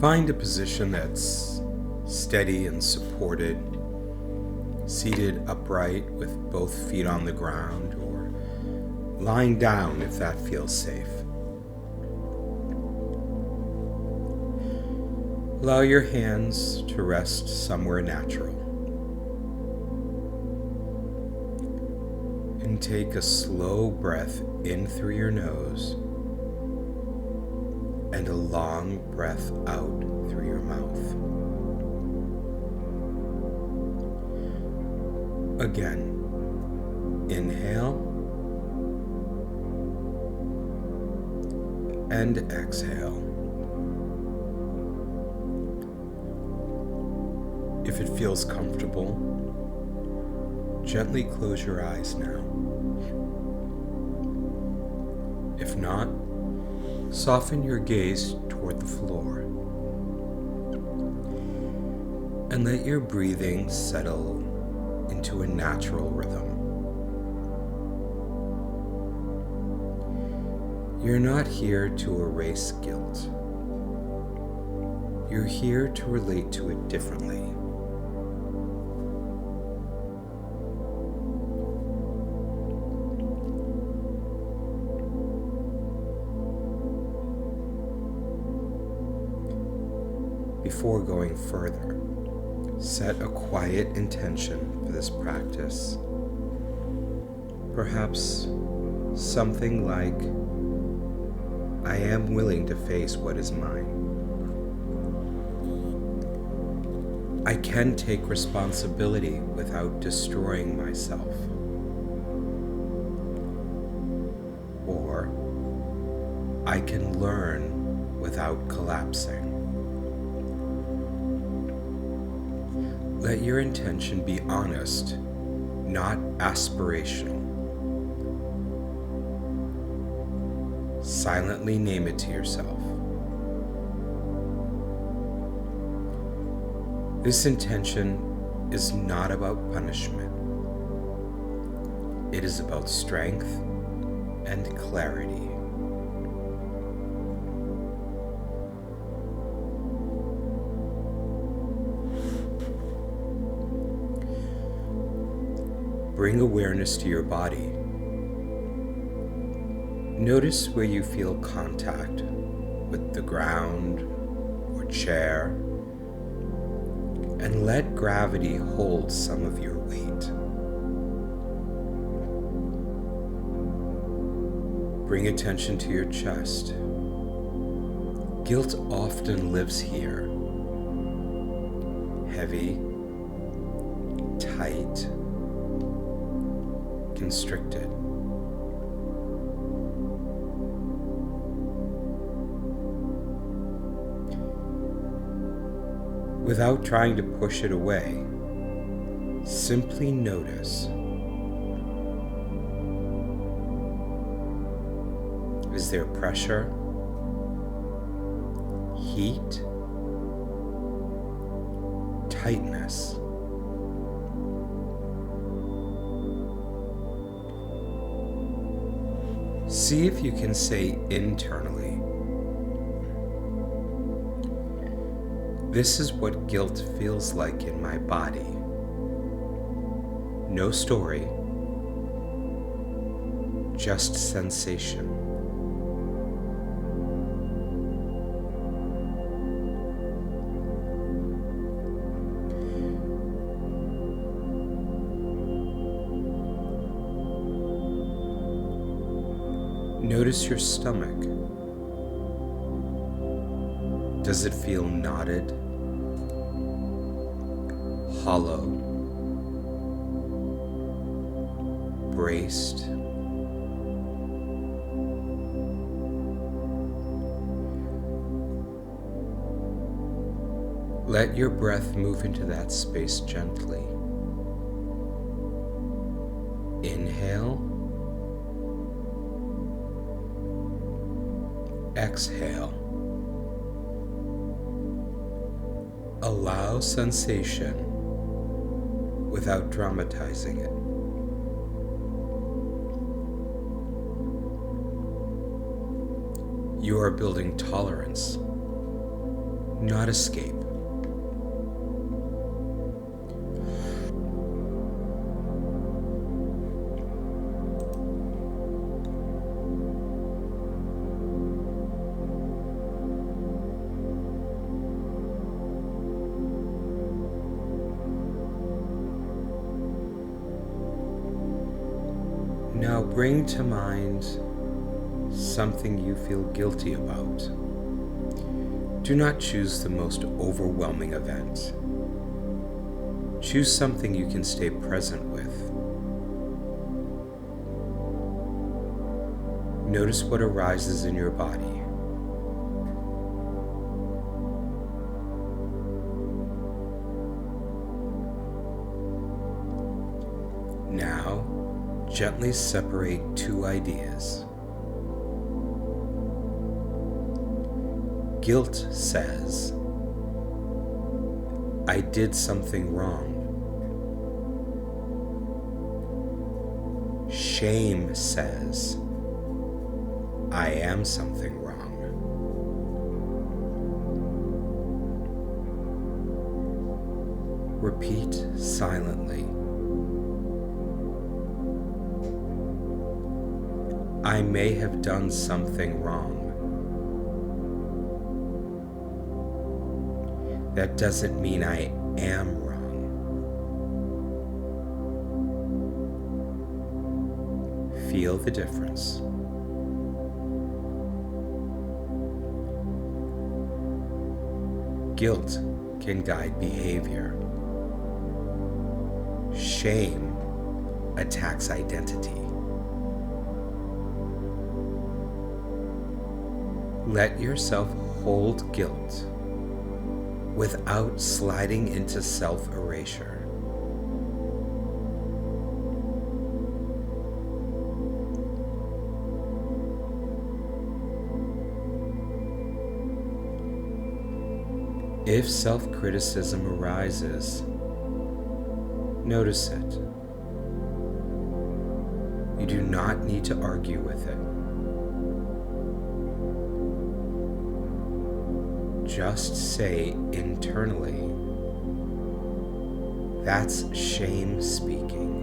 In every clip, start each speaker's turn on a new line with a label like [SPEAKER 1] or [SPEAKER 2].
[SPEAKER 1] Find a position that's steady and supported, seated upright with both feet on the ground, or lying down if that feels safe. Allow your hands to rest somewhere natural. And take a slow breath in through your nose and a long breath out through your mouth. Again, inhale and exhale. If it feels comfortable, gently close your eyes now. If not, soften your gaze toward the floor and let your breathing settle into a natural rhythm. You're not here to erase guilt. You're here to relate to it differently. Before going further, set a quiet intention for this practice. Perhaps something like, I am willing to face what is mine. I can take responsibility without destroying myself. Or, I can learn without collapsing. Let your intention be honest, not aspirational. Silently name it to yourself. This intention is not about punishment. It is about strength and clarity. Bring awareness to your body. Notice where you feel contact with the ground or chair, and let gravity hold some of your weight. Bring attention to your chest. Guilt often lives here. Heavy, tight, constricted. Without trying to push it away, simply notice. Is there pressure, heat, tightness? See if you can say internally, this is what guilt feels like in my body. No story, just sensation. Notice your stomach. Does it feel knotted, hollow, braced? Let your breath move into that space gently. Inhale. Exhale. Allow sensation without dramatizing it. You are building tolerance, not escape. Now bring to mind something you feel guilty about. Do not choose the most overwhelming event. Choose something you can stay present with. Notice what arises in your body. Now, gently separate two ideas. Guilt says, I did something wrong. Shame says, I am something wrong. Repeat silently. I may have done something wrong. That doesn't mean I am wrong. Feel the difference. Guilt can guide behavior. Shame attacks identity. Let yourself hold guilt without sliding into self-erasure. If self-criticism arises, notice it. You do not need to argue with it. Just say internally, that's shame speaking,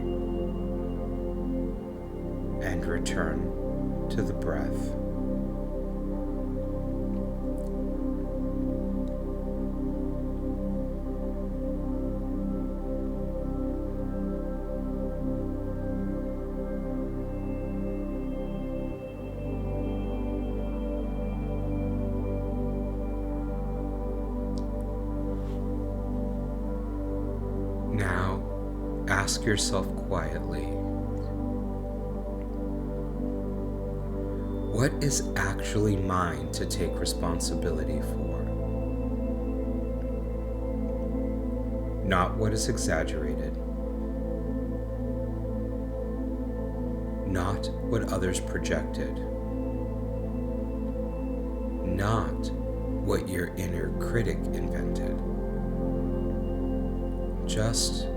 [SPEAKER 1] and return to the breath. Now, ask yourself quietly, what is actually mine to take responsibility for? Not what is exaggerated, not what others projected, not what your inner critic invented. Just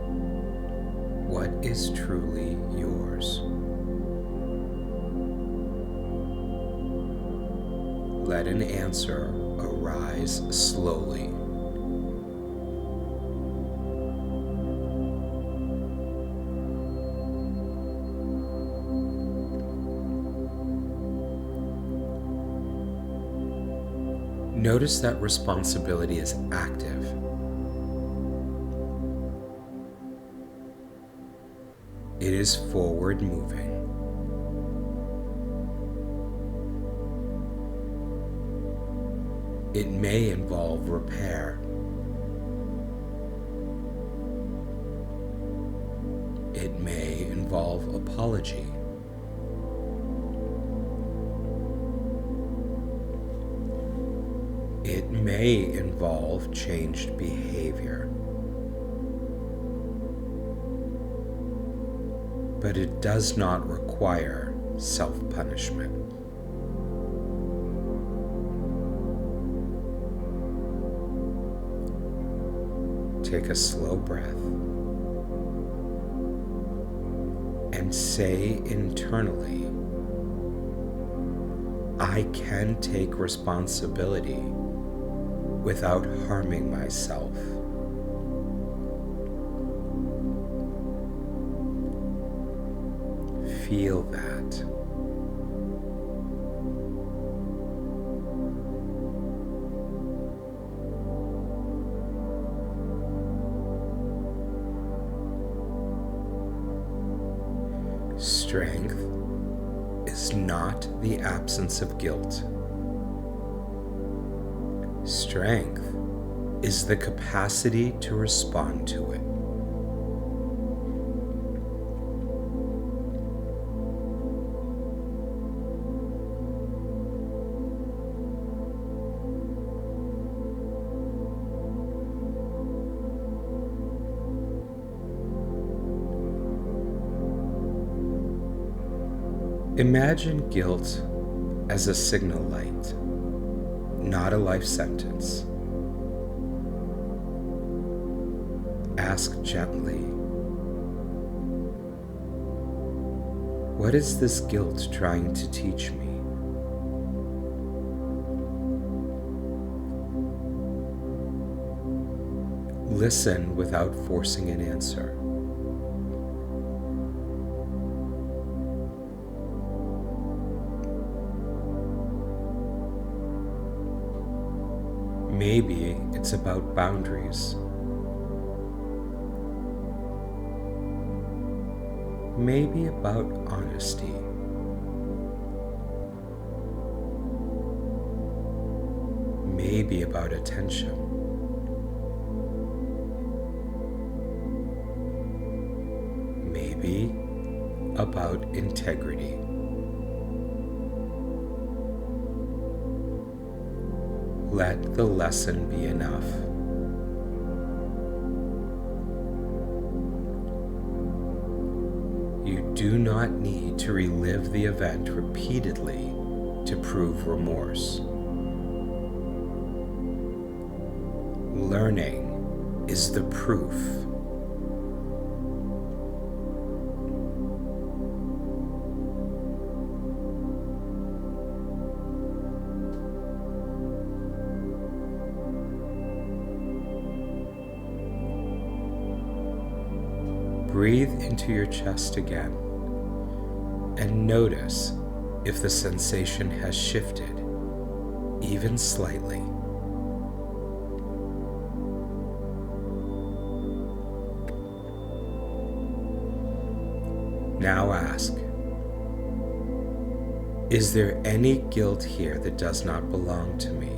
[SPEAKER 1] what is truly yours. Let an answer arise slowly. Notice that responsibility is active. It is forward moving. It may involve repair. It may involve apology. It may involve changed behavior. But it does not require self-punishment. Take a slow breath and say internally, I can take responsibility without harming myself. Feel that. Strength is not the absence of guilt. Strength is the capacity to respond to it. Imagine guilt as a signal light, not a life sentence. Ask gently, what is this guilt trying to teach me? Listen without forcing an answer. Maybe it's about boundaries. Maybe about honesty. Maybe about attention. Maybe about integrity. Let the lesson be enough. You do not need to relive the event repeatedly to prove remorse. Learning is the proof. Breathe into your chest again and notice if the sensation has shifted, even slightly. Now ask, is there any guilt here that does not belong to me?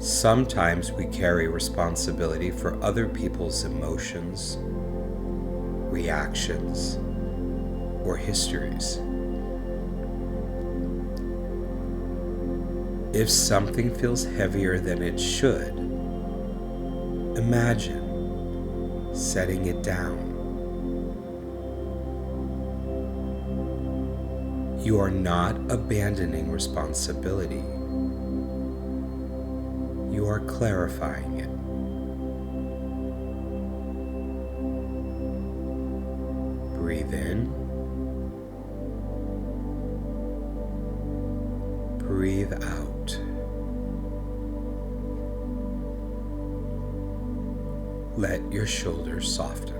[SPEAKER 1] Sometimes we carry responsibility for other people's emotions, reactions, or histories. If something feels heavier than it should, imagine setting it down. You are not abandoning responsibility. You are clarifying it. Breathe in. Breathe out. Let your shoulders soften.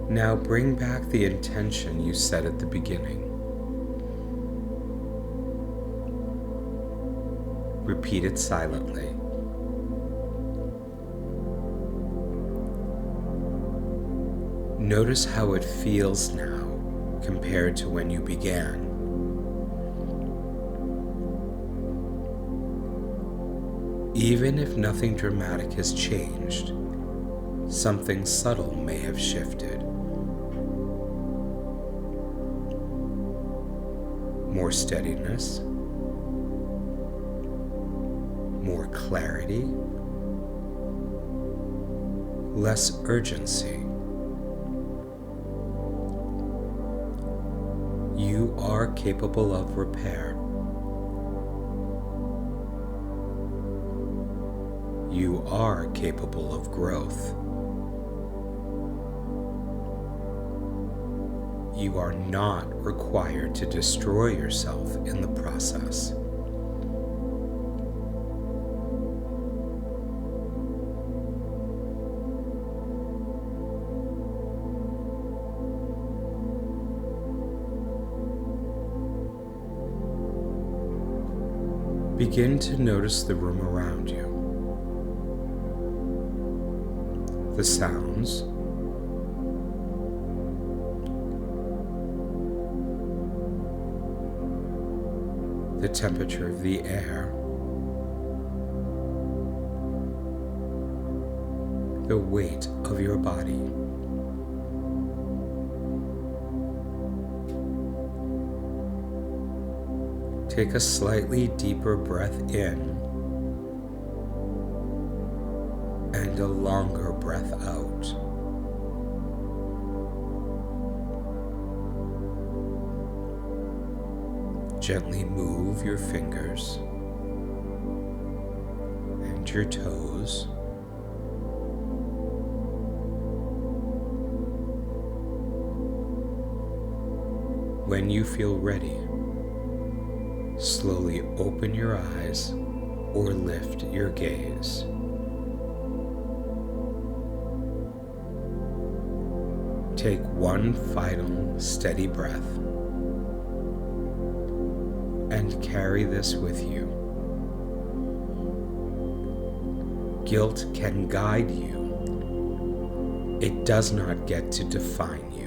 [SPEAKER 1] Now bring back the intention you set at the beginning. Repeat it silently. Notice how it feels now compared to when you began. Even if nothing dramatic has changed, something subtle may have shifted. More steadiness, more clarity, less urgency. You are capable of repair. You are capable of growth. You are not required to destroy yourself in the process. Begin to notice the room around you, the sounds, the temperature of the air, the weight of your body. Take a slightly deeper breath in and a longer breath out. Gently move your fingers and your toes. When you feel ready, slowly open your eyes or lift your gaze. Take one final steady breath and carry this with you. Guilt can guide you. It does not get to define you.